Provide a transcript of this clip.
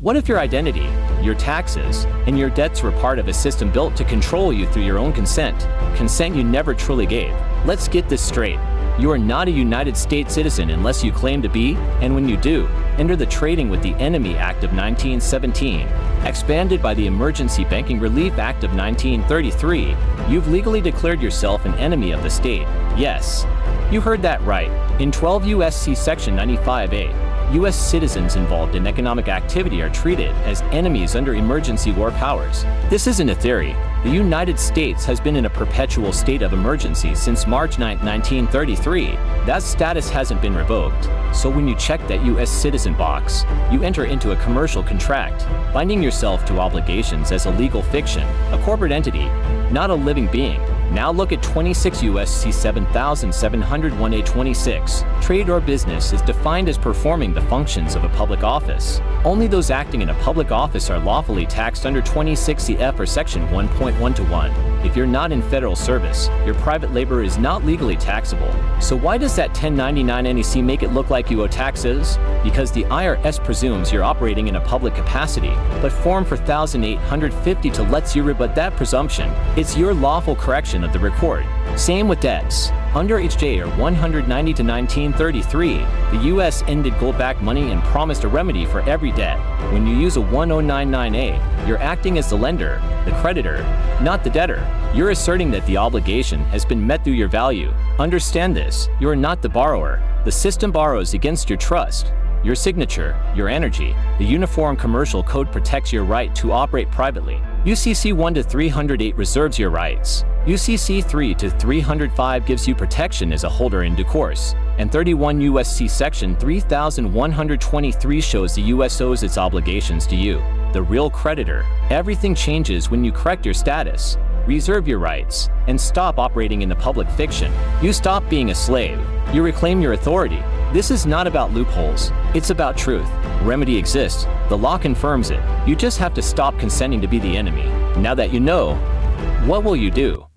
What if your identity, your taxes, and your debts were part of a system built to control you through your own consent you never truly gave? Let's get this straight. You are not a United States citizen unless you claim to be, and when you do, enter the Trading with the Enemy Act of 1917, expanded by the Emergency Banking Relief Act of 1933, you've legally declared yourself an enemy of the state. Yes, you heard that right. In 12 U.S.C. Section 95A, U.S. citizens involved in economic activity are treated as enemies under emergency war powers. This isn't a theory. The United States has been in a perpetual state of emergency since March 9, 1933. That status hasn't been revoked. So when you check that U.S. citizen box, you enter into a commercial contract, binding yourself to obligations as a legal fiction, a corporate entity, not a living being. Now look at 26 U.S.C. 7701A26. Trade or business is defined as performing the functions of a public office. Only those acting in a public office are lawfully taxed under 26 CF or Section 1.121. If you're not in federal service, your private labor is not legally taxable. So why does that 1099 NEC make it look like you owe taxes? Because the IRS presumes you're operating in a public capacity, but Form 4850 to lets you rebut that presumption. It's your lawful correction of the record. Same with debts. Under H.J. 190 to 1933, the U.S. ended gold-backed money and promised a remedy for every debt. When you use a 1099A, you're acting as the lender, the creditor, not the debtor. You're asserting that the obligation has been met through your value. Understand this, you're not the borrower. The system borrows against your trust, your signature, your energy. The Uniform Commercial Code protects your right to operate privately. UCC 1 to 308 reserves your rights. UCC 3 to 305 gives you protection as a holder in due course. And 31 U.S.C. Section 3123 shows the U.S. owes its obligations to you, the real creditor. Everything changes when you correct your status, reserve your rights, and stop operating in the public fiction. You stop being a slave. You reclaim your authority. This is not about loopholes. It's about truth. Remedy exists. The law confirms it. You just have to stop consenting to be the enemy. Now that you know, what will you do?